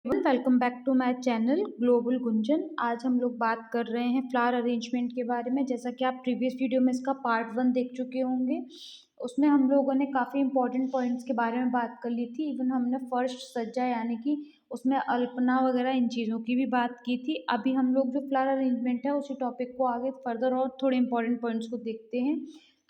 Welcome back to my channel Global Gunjan. आज हम लोग बात कर रहे हैं फ्लावर अरेंजमेंट के बारे में। जैसा कि आप प्रीवियस वीडियो में इसका पार्ट 1 देख चुके होंगे, उसमें हम लोगों ने काफ़ी इंपॉर्टेंट पॉइंट्स के बारे में बात कर ली थी। इवन हमने फर्श सज्जा यानी कि उसमें अल्पना वगैरह इन चीज़ों की भी बात की थी। अभी हम लोग जो फ्लावर अरेंजमेंट है उसी टॉपिक को आगे फर्दर और थोड़े इंपॉर्टेंट पॉइंट्स को देखते हैं।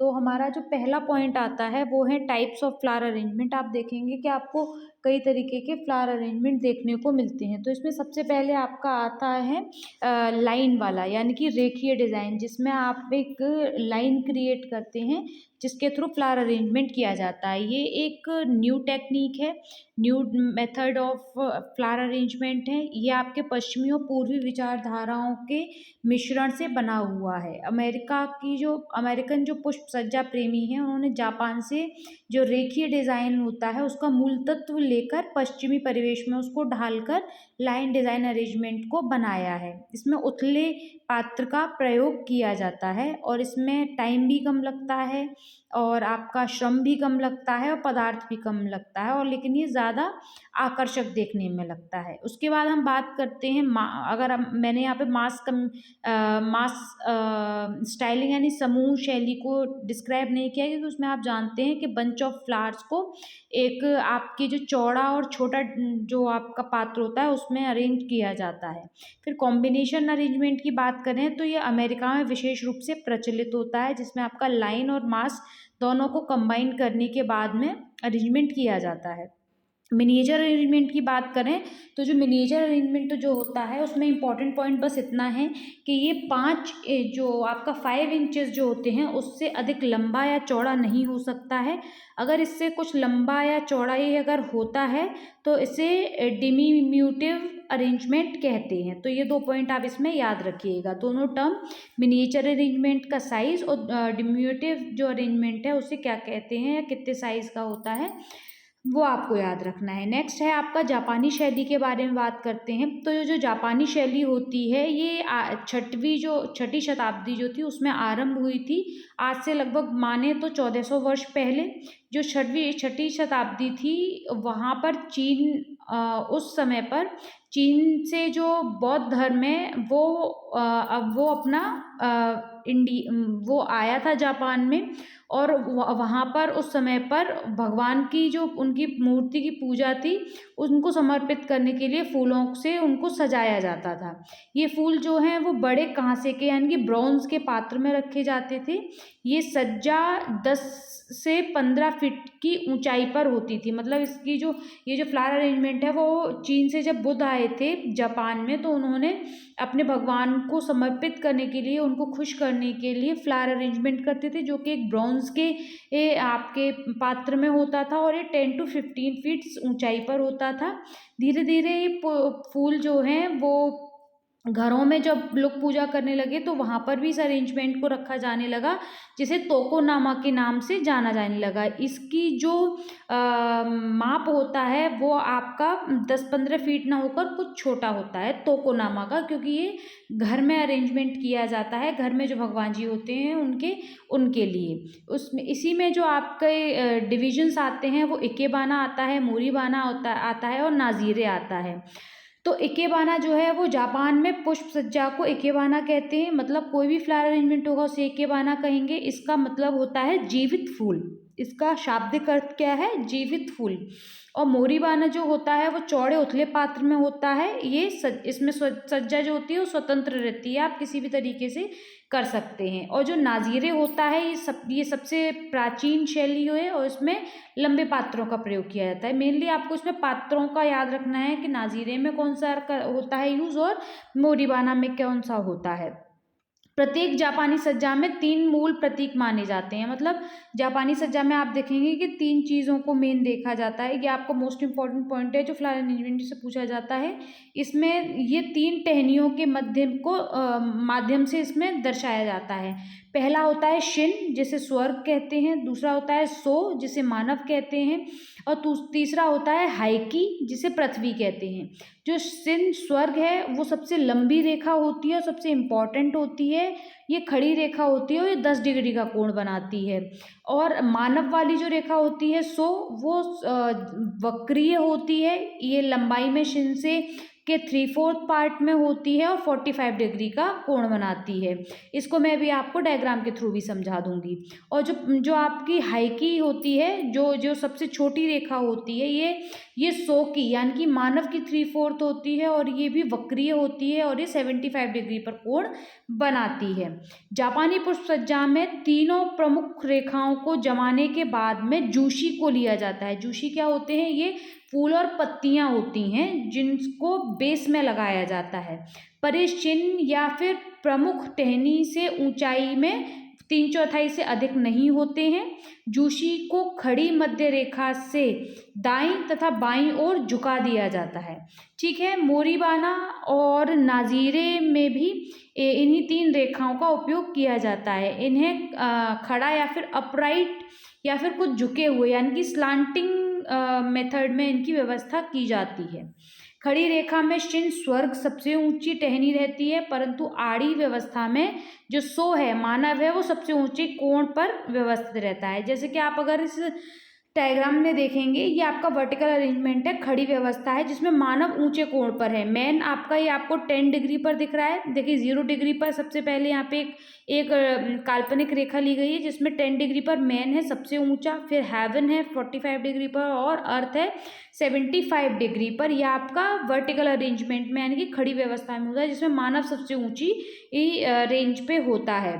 तो हमारा जो पहला पॉइंट आता है वो है टाइप्स ऑफ फ्लावर अरेंजमेंट। आप देखेंगे कि आपको कई तरीके के फ्लावर अरेंजमेंट देखने को मिलते हैं। तो इसमें सबसे पहले आपका आता है लाइन वाला यानी कि रेखीय डिज़ाइन, जिसमें आप एक लाइन क्रिएट करते हैं जिसके थ्रू फ्लावर अरेंजमेंट किया जाता है। ये एक न्यू टेक्निक है, new method of flower arrangement है। ये आपके पश्चिमी और पूर्वी विचारधाराओं के मिश्रण से बना हुआ है। अमेरिकन जो पुष्प सज्जा प्रेमी हैं, उन्होंने जापान से जो रेखीय डिज़ाइन होता है उसका मूल तत्व लेकर पश्चिमी परिवेश में उसको ढालकर लाइन डिज़ाइन अरेंजमेंट को बनाया है। इसमें उथले पात्र का प्रयोग किया जाता है और इसमें टाइम भी कम लगता है और आपका श्रम भी कम लगता है और पदार्थ भी कम लगता है, और लेकिन ये ज़्यादा आकर्षक देखने में लगता है। उसके बाद हम बात करते हैं मैंने यहाँ पे मास स्टाइलिंग यानी समूह शैली को डिस्क्राइब नहीं किया, क्योंकि उसमें आप जानते हैं कि बंच ऑफ फ्लावर्स को एक आपकी जो चौड़ा और छोटा जो आपका पात्र होता है उसमें अरेंज किया जाता है। फिर कॉम्बिनेशन अरेंजमेंट की बात करें तो ये अमेरिका में विशेष रूप से प्रचलित होता है, जिसमें आपका लाइन और मास दोनों को कंबाइन करने के बाद में अरेंजमेंट किया जाता है। मिनिएचर अरेंजमेंट की बात करें तो जो मिनिएचर अरेंजमेंट जो होता है उसमें इंपॉर्टेंट पॉइंट बस इतना है कि ये 5 जो आपका 5 इंचेस जो होते हैं उससे अधिक लंबा या चौड़ा नहीं हो सकता है। अगर इससे कुछ लंबा या चौड़ा ही अगर होता है तो इसे डिमिन्यूटिव अरेंजमेंट कहते हैं। तो ये 2 पॉइंट आप इसमें याद रखिएगा। दोनों टर्म, मिनिएचर अरेंजमेंट का साइज और डिमिन्यूटिव जो अरेंजमेंट है उसे क्या कहते हैं या कितने साइज का होता है, वो आपको याद रखना है। नेक्स्ट है आपका जापानी शैली के बारे में बात करते हैं। तो ये जो जापानी शैली होती है ये छठी शताब्दी जो थी उसमें आरंभ हुई थी। आज से लगभग माने तो 1400 वर्ष पहले। जो छठी शताब्दी थी वहाँ पर उस समय पर चीन से जो बौद्ध धर्म है अब वो अपना वो आया था जापान में, और वहाँ पर उस समय पर भगवान की जो उनकी मूर्ति की पूजा थी उनको समर्पित करने के लिए फूलों से उनको सजाया जाता था। ये फूल जो हैं वो बड़े कांसे के यानी कि ब्रॉन्ज के पात्र में रखे जाते थे। ये सज्जा 10 से 15 फीट की ऊंचाई पर होती थी। मतलब ये जो फ्लावर अरेंजमेंट है वो चीन से जब बुद्ध आए थे जापान में तो उन्होंने अपने भगवान को समर्पित करने के लिए, उनको खुश करने के लिए फ्लावर अरेंजमेंट करते थे, जो कि एक ब्रॉन्ज के आपके पात्र में होता था और ये 10 to 15 फीट ऊंचाई पर होता था। धीरे धीरे ये फूल जो हैं वो घरों में जब लोग पूजा करने लगे तो वहाँ पर भी इस अरेंजमेंट को रखा जाने लगा, जिसे तोकोनामा के नाम से जाना जाने लगा। इसकी जो माप होता है वो आपका 10-15 फीट ना होकर कुछ छोटा होता है तोकोनामा का, क्योंकि ये घर में अरेंजमेंट किया जाता है, घर में जो भगवान जी होते हैं उनके लिए। उसमें इसी में जो आपके डिविजन्स आते हैं वो इकेबाना आता है, मोरीबाना आता है और नाजीरे आता है। तो इकेबाना जो है वो जापान में पुष्प सज्जा को इकेबाना कहते हैं। मतलब कोई भी फ्लावर अरेंजमेंट होगा उसे इकेबाना कहेंगे। इसका मतलब होता है जीवित फूल। इसका शाब्दिक अर्थ क्या है? जीवित फूल। और मोरीबाना जो होता है वो चौड़े उथले पात्र में होता है। इसमें सज्जा जो होती है वो स्वतंत्र रहती है, आप किसी भी तरीके से कर सकते हैं। और जो नाजीरे होता है ये सबसे प्राचीन शैली है और इसमें लंबे पात्रों का प्रयोग किया जाता है। मेनली आपको इसमें पात्रों का याद रखना है कि नाजीरे में कौन सा होता है यूज और मोरीबाना में कौन सा होता है। प्रत्येक जापानी सज्जा में 3 मूल प्रतीक माने जाते हैं। मतलब जापानी सज्जा में आप देखेंगे कि 3 चीज़ों को मेन देखा जाता है। ये आपको मोस्ट इंपॉर्टेंट पॉइंट है जो फ्लावर अरेंजमेंट से पूछा जाता है। इसमें ये 3 टहनियों के माध्यम से इसमें दर्शाया जाता है। पहला होता है शिन, जिसे स्वर्ग कहते हैं, दूसरा होता है सो, जिसे मानव कहते हैं, और तीसरा होता है हाइकी, जिसे पृथ्वी कहते हैं। जो शिन स्वर्ग है वो सबसे लंबी रेखा होती है और सबसे इम्पॉर्टेंट होती है। ये खड़ी रेखा होती है और ये 10 डिग्री का कोण बनाती है। और मानव वाली जो रेखा होती है सो, वो वक्रीय होती है। ये लंबाई में शिन से के 3/4 पार्ट में होती है और 45 डिग्री का कोण बनाती है। इसको मैं भी आपको डायग्राम के थ्रू भी समझा दूंगी। और जो आपकी हाइकी होती है, जो सबसे छोटी रेखा होती है, ये सो की यानी कि मानव की 3/4 होती है और ये भी वक्रीय होती है और ये 75 डिग्री पर कोण बनाती है। जापानी पुष्प सज्जा में तीनों प्रमुख रेखाओं को जमाने के बाद में जूशी को लिया जाता है। जूशी क्या होते हैं? ये फूल और पत्तियां होती हैं जिनको बेस में लगाया जाता है। परिचिह्न या फिर प्रमुख टहनी से ऊंचाई में 3/4 से अधिक नहीं होते हैं। जूशी को खड़ी मध्य रेखा से दाईं तथा बाईं ओर झुका दिया जाता है। ठीक है, मोरीबाना और नाजीरे में भी इन्हीं 3 रेखाओं का उपयोग किया जाता है। इन्हें खड़ा या फिर अपराइट या फिर कुछ झुके हुए यानी कि स्लांटिंग मेथड में इनकी व्यवस्था की जाती है। खड़ी रेखा में शिन स्वर्ग सबसे ऊंची टहनी रहती है, परंतु आड़ी व्यवस्था में जो सो है मानव है वो सबसे ऊंचे कोण पर व्यवस्थित रहता है। जैसे कि आप अगर इस डायग्राम में देखेंगे, ये आपका वर्टिकल अरेंजमेंट है, खड़ी व्यवस्था है जिसमें मानव ऊंचे कोण पर है। मैन आपका ये आपको 10 डिग्री पर दिख रहा है। देखिए 0 डिग्री पर सबसे पहले यहाँ पे एक काल्पनिक रेखा ली गई है जिसमें 10 डिग्री पर मैन है सबसे ऊंचा, फिर हेवन है 45 डिग्री पर और अर्थ है 75 डिग्री पर। यह आपका वर्टिकल अरेंजमेंट में यानी कि खड़ी व्यवस्था में होता है जिसमें मानव सबसे ऊंची रेंज पे होता है।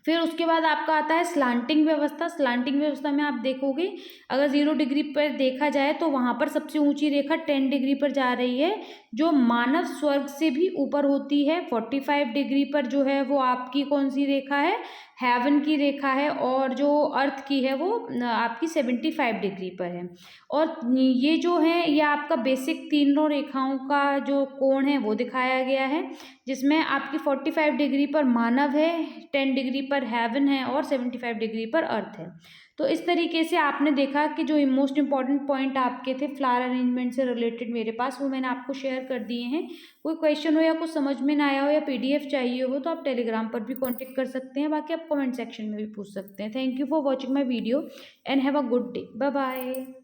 फिर उसके बाद आपका आता है स्लांटिंग व्यवस्था। स्लांटिंग व्यवस्था में आप देखोगे अगर 0 डिग्री पर देखा जाए तो वहाँ पर सबसे ऊंची रेखा 10 डिग्री पर जा रही है जो मानव स्वर्ग से भी ऊपर होती है। 45 डिग्री पर जो है वो आपकी कौन सी रेखा है? हेवन की रेखा है। और जो अर्थ की है वो आपकी 75 डिग्री पर है। और ये जो है ये आपका बेसिक तीनों रेखाओं का जो कोण है वो दिखाया गया है जिसमें आपकी 45 डिग्री पर मानव है, 10 डिग्री पर हेवन है और 75 डिग्री पर अर्थ है। तो इस तरीके से आपने देखा कि जो मोस्ट इम्पॉर्टेंट पॉइंट आपके थे फ्लावर अरेंजमेंट से रिलेटेड मेरे पास, वो मैंने आपको शेयर कर दिए हैं। कोई क्वेश्चन हो या कुछ समझ में ना आया हो या पीडीएफ चाहिए हो तो आप टेलीग्राम पर भी कांटेक्ट कर सकते हैं, बाकी आप कमेंट सेक्शन में भी पूछ सकते हैं। Thank you for watching my video and have a good day. Bye bye.